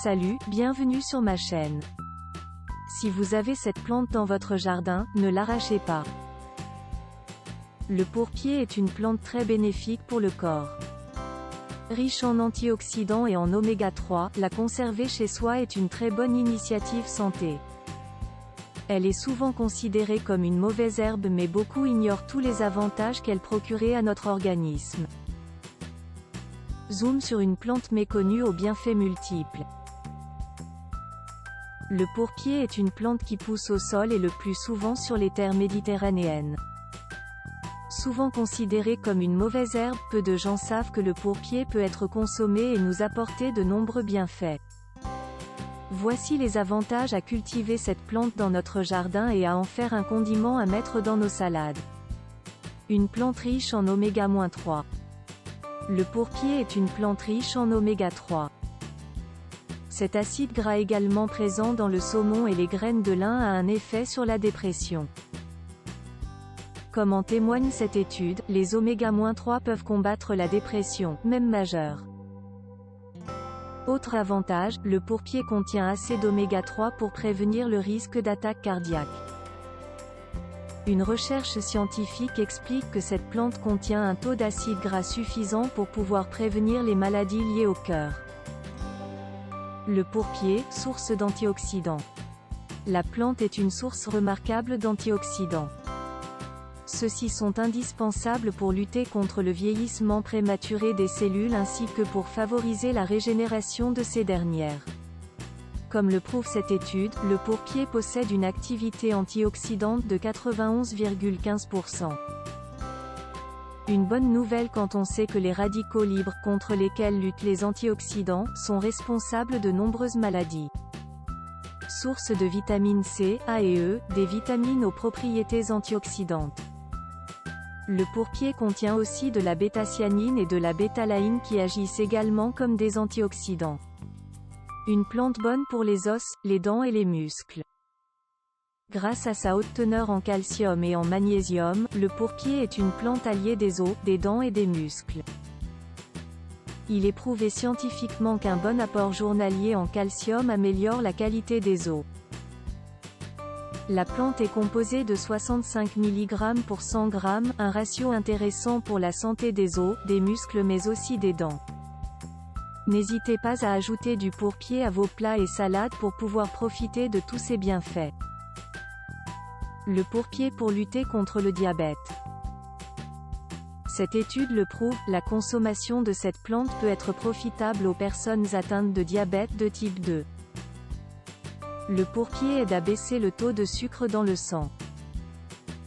Salut, bienvenue sur ma chaîne. Si vous avez cette plante dans votre jardin, ne l'arrachez pas. Le pourpier est une plante très bénéfique pour le corps. Riche en antioxydants et en oméga 3, la conserver chez soi est une très bonne initiative santé. Elle est souvent considérée comme une mauvaise herbe, mais beaucoup ignorent tous les avantages qu'elle procurait à notre organisme. Zoom sur une plante méconnue aux bienfaits multiples. Le pourpier est une plante qui pousse au sol et le plus souvent sur les terres méditerranéennes. Souvent considéré comme une mauvaise herbe, peu de gens savent que le pourpier peut être consommé et nous apporter de nombreux bienfaits. Voici les avantages à cultiver cette plante dans notre jardin et à en faire un condiment à mettre dans nos salades. Une plante riche en oméga 3. Le pourpier est une plante riche en oméga 3. Cet acide gras également présent dans le saumon et les graines de lin a un effet sur la dépression. Comme en témoigne cette étude, les oméga 3 peuvent combattre la dépression, même majeure. Autre avantage, le pourpier contient assez d'oméga 3 pour prévenir le risque d'attaque cardiaque. Une recherche scientifique explique que cette plante contient un taux d'acide gras suffisant pour pouvoir prévenir les maladies liées au cœur. Le pourpier, source d'antioxydants. La plante est une source remarquable d'antioxydants. Ceux-ci sont indispensables pour lutter contre le vieillissement prématuré des cellules ainsi que pour favoriser la régénération de ces dernières. Comme le prouve cette étude, le pourpier possède une activité antioxydante de 91,15%. Une bonne nouvelle quand on sait que les radicaux libres, contre lesquels luttent les antioxydants, sont responsables de nombreuses maladies. Source de vitamine C, A et E, des vitamines aux propriétés antioxydantes. Le pourpier contient aussi de la bêta-cyanine et de la bêta-alanine qui agissent également comme des antioxydants. Une plante bonne pour les os, les dents et les muscles. Grâce à sa haute teneur en calcium et en magnésium, le pourpier est une plante alliée des os, des dents et des muscles. Il est prouvé scientifiquement qu'un bon apport journalier en calcium améliore la qualité des os. La plante est composée de 65 mg pour 100 g, un ratio intéressant pour la santé des os, des muscles mais aussi des dents. N'hésitez pas à ajouter du pourpier à vos plats et salades pour pouvoir profiter de tous ses bienfaits. Le pourpier pour lutter contre le diabète. Cette étude le prouve, la consommation de cette plante peut être profitable aux personnes atteintes de diabète de type 2. Le pourpier aide à baisser le taux de sucre dans le sang.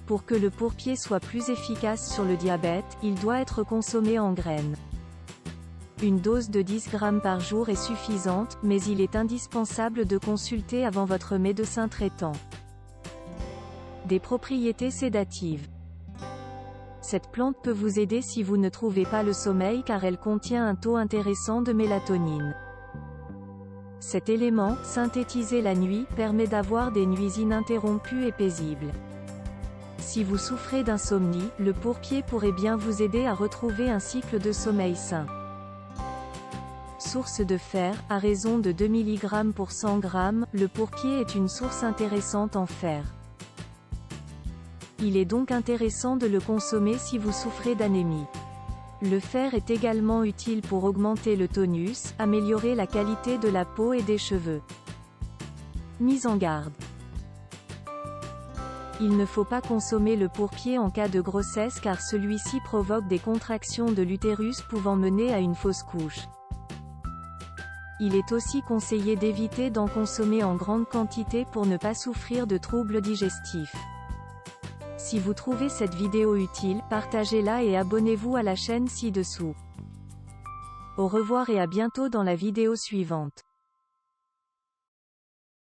Pour que le pourpier soit plus efficace sur le diabète, il doit être consommé en graines. Une dose de 10 g par jour est suffisante, mais il est indispensable de consulter avant votre médecin traitant. Des propriétés sédatives. Cette plante peut vous aider si vous ne trouvez pas le sommeil car elle contient un taux intéressant de mélatonine. Cet élément, synthétisé la nuit, permet d'avoir des nuits ininterrompues et paisibles. Si vous souffrez d'insomnie, le pourpier pourrait bien vous aider à retrouver un cycle de sommeil sain. Source de fer, à raison de 2 mg pour 100 g, le pourpier est une source intéressante en fer. Il est donc intéressant de le consommer si vous souffrez d'anémie. Le fer est également utile pour augmenter le tonus, améliorer la qualité de la peau et des cheveux. Mise en garde. Il ne faut pas consommer le pourpier en cas de grossesse car celui-ci provoque des contractions de l'utérus pouvant mener à une fausse couche. Il est aussi conseillé d'éviter d'en consommer en grande quantité pour ne pas souffrir de troubles digestifs. Si vous trouvez cette vidéo utile, partagez-la et abonnez-vous à la chaîne ci-dessous. Au revoir et à bientôt dans la vidéo suivante.